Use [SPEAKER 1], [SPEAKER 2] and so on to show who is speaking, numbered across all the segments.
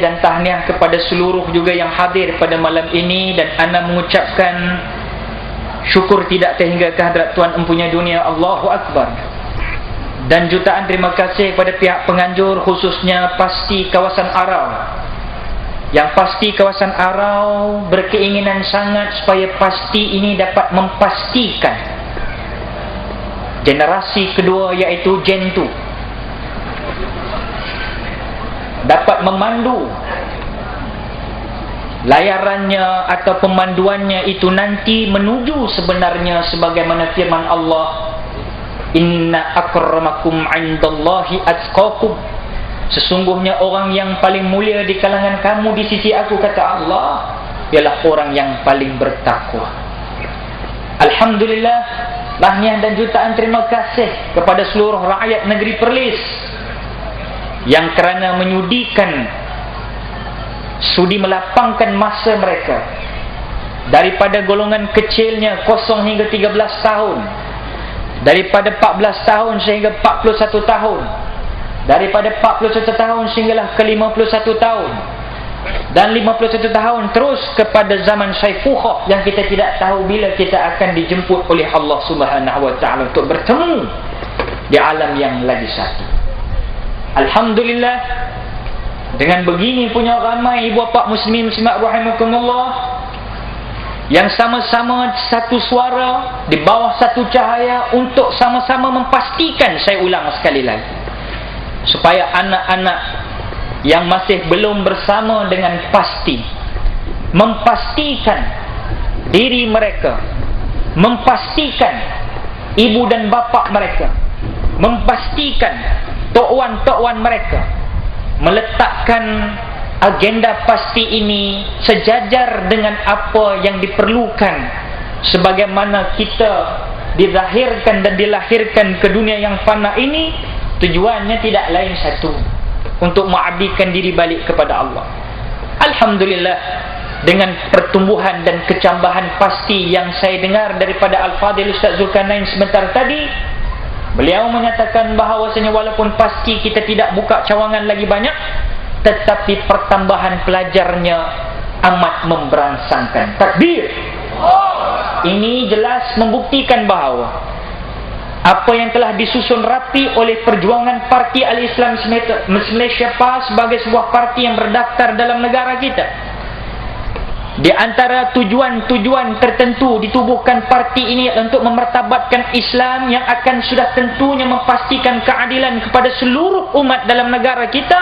[SPEAKER 1] dan tahniah kepada seluruh juga yang hadir pada malam ini, dan ana mengucapkan syukur tidak terhingga ke hadrat Tuan Empunya Dunia, Allahu Akbar. Dan jutaan terima kasih kepada pihak penganjur, khususnya pasti kawasan Arau. Yang pasti kawasan Arau berkeinginan sangat supaya pasti ini dapat memastikan generasi kedua, iaitu Gen 2, dapat memandu layarannya atau pemanduannya itu nanti menuju sebenarnya sebagaimana firman Allah, inna akramakum indallahi atqakum, sesungguhnya orang yang paling mulia di kalangan kamu di sisi aku, kata Allah, ialah orang yang paling bertakwa. Alhamdulillah, tahniah dan jutaan terima kasih kepada seluruh rakyat negeri Perlis yang kerana menyudikan, sudi melapangkan masa mereka daripada golongan kecilnya 0 hingga 13 tahun, daripada 14 tahun sehingga 41 tahun, daripada 41 tahun sehinggalah ke 51 tahun, dan 51 tahun terus kepada zaman Syaifukhah yang kita tidak tahu bila kita akan dijemput oleh Allah Subhanahu wa taala untuk bertemu di alam yang lagi satu. Alhamdulillah, dengan begini punya ramai ibu bapa muslimin muslimat rahimakumullah yang sama-sama satu suara di bawah satu cahaya untuk sama-sama memastikan, saya ulang sekali lagi, supaya anak-anak yang masih belum bersama dengan pasti memastikan diri mereka, memastikan ibu dan bapa mereka, memastikan tok-wan mereka meletakkan agenda pasti ini sejajar dengan apa yang diperlukan, sebagaimana kita dilahirkan dan dilahirkan ke dunia yang fana ini. Tujuannya tidak lain satu, untuk mengabdikan diri balik kepada Allah. Alhamdulillah, dengan pertumbuhan dan kecambahan pasti yang saya dengar daripada Al-Fadhil Ustaz Zulkarnain sebentar tadi, beliau menyatakan bahawasanya walaupun pasti kita tidak buka cawangan lagi banyak, tetapi pertambahan pelajarnya amat memberangsangkan. Takbir. Ini jelas membuktikan bahawa apa yang telah disusun rapi oleh perjuangan Parti Al-Islam Malaysia PAS sebagai sebuah parti yang berdaftar dalam negara kita, di antara tujuan-tujuan tertentu ditubuhkan parti ini untuk memartabatkan Islam yang akan sudah tentunya memastikan keadilan kepada seluruh umat dalam negara kita,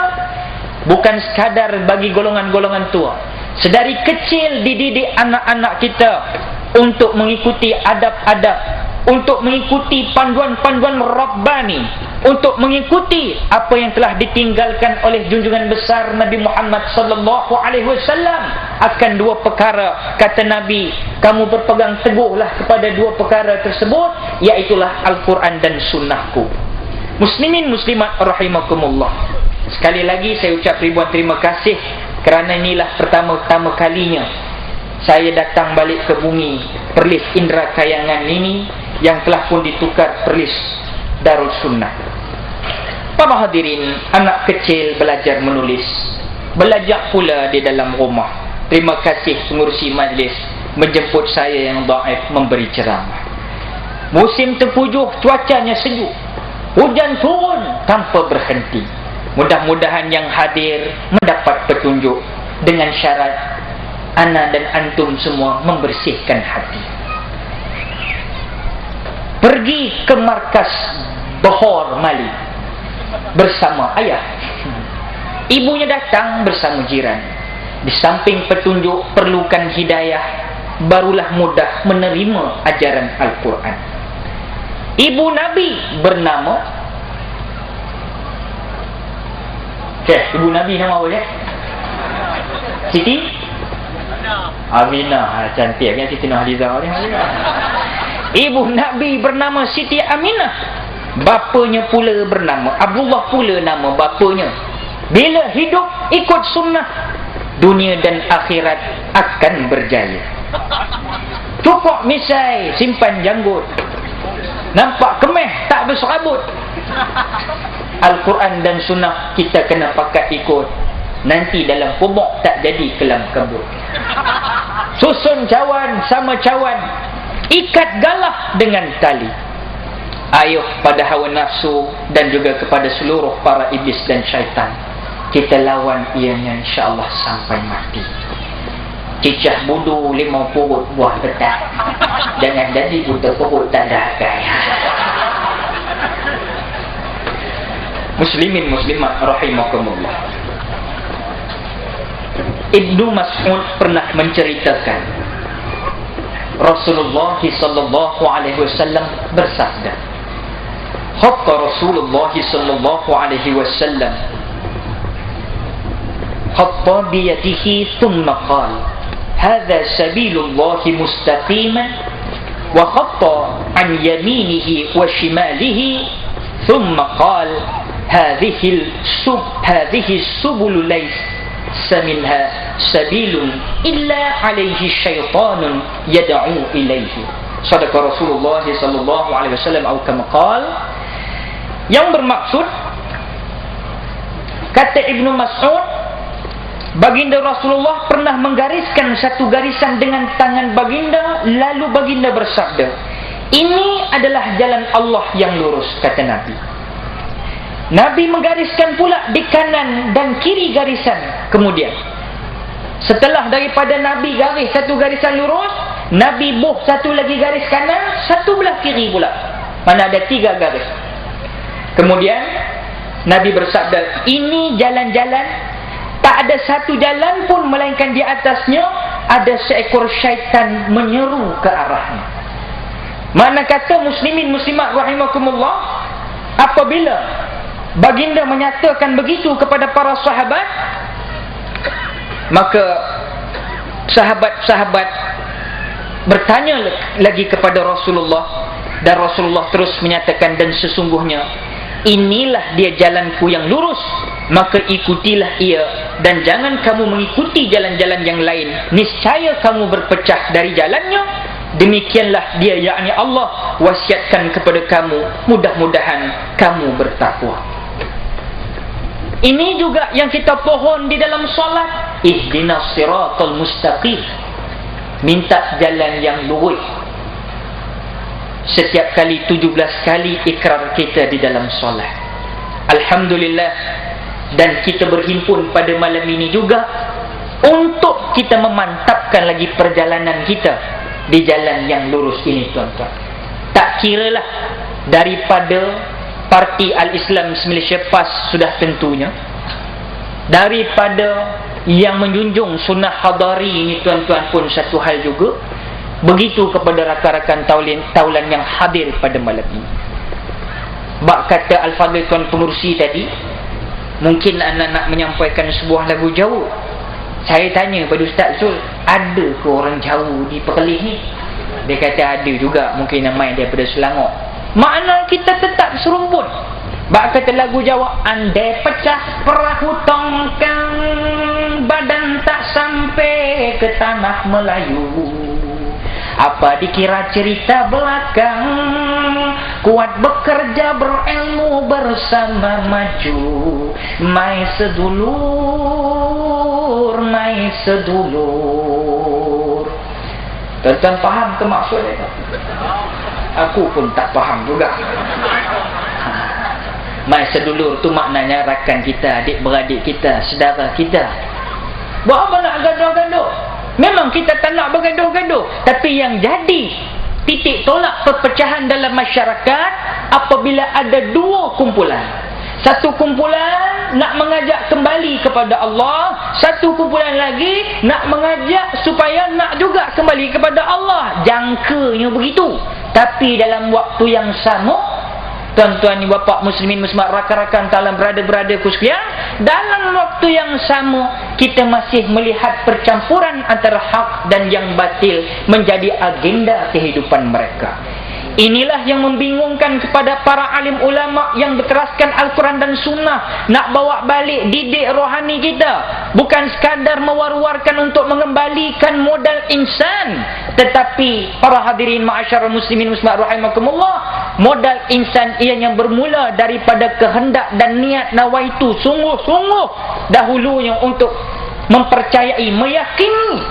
[SPEAKER 1] bukan sekadar bagi golongan-golongan tua. Sedari kecil dididik anak-anak kita untuk mengikuti adab-adab, untuk mengikuti panduan-panduan Rabbani, untuk mengikuti apa yang telah ditinggalkan oleh junjungan besar Nabi Muhammad sallallahu alaihi wasallam. Akan dua perkara, kata Nabi, kamu berpegang teguhlah kepada dua perkara tersebut, iaitulah Al-Quran dan Sunnahku. Muslimin muslimat rahimakumullah, sekali lagi saya ucap ribuan terima kasih kerana inilah pertama-tama kalinya saya datang balik ke bumi Perlis Indra Kayangan ini, yang telah pun ditukar Perlis Darul Sunnah. Para hadirin, anak kecil belajar menulis, belajar pula di dalam rumah. Terima kasih pengurusi majlis menjemput saya yang dhaif memberi ceramah. Musim terpujuh, cuacanya sejuk, hujan turun tanpa berhenti. Mudah-mudahan yang hadir mendapat petunjuk, dengan syarat ana dan antum semua membersihkan hati. Pergi ke markas Bahor Mali bersama ayah. Ibunya datang bersama jiran. Di samping petunjuk perlukan hidayah, barulah mudah menerima ajaran Al-Quran. Ibu Nabi bernama Ibu Nabi nama apa dia? Siti Aminah. Cantik kan Siti Nurhalizah ni. Ibu Nabi bernama Siti Aminah. Bapanya pula bernama Abdullah pula nama bapanya. Bila hidup ikut sunnah, dunia dan akhirat akan berjaya. Cukup misai, simpan janggut. Nampak kemeh, tak berserabut. Al-Quran dan sunnah kita kena pakat ikut. nanti dalam pumuk tak jadi kelam kabut. Susun cawan sama cawan, ikat galah dengan tali. Ayuh pada hawa nafsu dan juga kepada seluruh para iblis dan syaitan, kita lawan ianya insya-Allah sampai mati. Cicah budu 5 purut buah petak, jangan jadi buta perut tak ada gaya. Muslimin muslimat rahimakumullah. Ibnu Mas'ud pernah menceritakan Rasulullah sallallahu alaihi wasallam bersabda, khatta Rasulullah sallallahu alaihi wasallam khatta biyadihi thumma qala hadha sabilullah mustaqiman wa khatta an yaminihi wa shimalihi thumma qala hadhihi subul laysa minha sabilun illa alaihi syaitanun yad'u ilaihi. Sadaqa Rasulullah sallallahu alaihi wasallam atau kama qala, yang bermaksud, kata Ibnu Mas'ud, baginda Rasulullah pernah menggariskan satu garisan dengan tangan baginda, lalu baginda bersabda, ini adalah jalan Allah yang lurus, kata Nabi. Nabi menggariskan pula di kanan dan kiri garisan. Kemudian setelah daripada Nabi garis satu garisan lurus, Nabi buh satu lagi garis kanan, satu belah kiri pula. Mana ada 3 garis. Kemudian Nabi bersabda, ini jalan-jalan, tak ada satu jalan pun melainkan di atasnya ada seekor syaitan menyeru ke arahnya. Mana kata muslimin muslimat rahimakumullah, apabila baginda menyatakan begitu kepada para sahabat, maka sahabat-sahabat bertanya lagi kepada Rasulullah, dan Rasulullah terus menyatakan, dan sesungguhnya inilah dia jalanku yang lurus, maka ikutilah ia, dan jangan kamu mengikuti jalan-jalan yang lain, niscaya kamu berpecah dari jalannya. Demikianlah dia, yakni Allah, wasiatkan kepada kamu, mudah-mudahan kamu bertakwa. Ini juga yang kita pohon di dalam solat, ihdinas siratal mustaqim, minta jalan yang lurus. Setiap kali 17 kali ikrar kita di dalam solat. Alhamdulillah, dan kita berhimpun pada malam ini juga untuk kita memantapkan lagi perjalanan kita di jalan yang lurus ini, tuan-tuan. Tak kiralah daripada parti Al-Islam Malaysia PAS sudah tentunya, daripada yang menjunjung sunnah hadari ini, tuan-tuan, pun satu hal juga. Begitu kepada rakan-rakan taulan yang hadir pada malam ini. Bak kata Al-Fadhil Tuan Pengurusi tadi, mungkin anak nak menyampaikan sebuah lagu Jawa. Saya tanya pada Ustaz Zul, ada ke orang Jawa di Perlis ni? Dia kata ada juga, mungkin namanya daripada Selangor. Makna kita tetap serumpun. Bak kata lagu Jawa, andai pecah perahu tongkang, badan tak sampai ke tanah Melayu. Apa dikira cerita belakang, kuat bekerja berilmu bersama maju. Mai sedulur, mai sedulur. Tuan-tuan faham ke maksudnya? Aku pun tak faham juga. Mai sedulur tu maknanya rakan kita, adik-beradik kita, saudara kita. Buat apa nak gaduh-gaduh? Memang kita tak nak bergaduh-gaduh, tapi yang jadi titik tolak perpecahan dalam masyarakat apabila ada 2 kumpulan. Satu kumpulan nak mengajak kembali kepada Allah, satu kumpulan lagi nak mengajak supaya nak juga kembali kepada Allah. Jangkanya begitu. Tapi dalam waktu yang sama, tuan-tuan, bapa muslimin muslimat, rakan-rakan talam, berada-beradaku sekalian, dalam waktu yang sama kita masih melihat percampuran antara hak dan yang batil menjadi agenda kehidupan mereka. Inilah yang membingungkan kepada para alim ulama yang berteraskan Al-Quran dan Sunnah, nak bawa balik didik rohani kita, bukan sekadar mewar-warkan untuk mengembalikan modal insan, tetapi para hadirin ma'asyarul muslimin muslimat rahimakumullah, modal insan ianya bermula daripada kehendak dan niat nawaitu sungguh-sungguh dahulunya untuk mempercayai, meyakini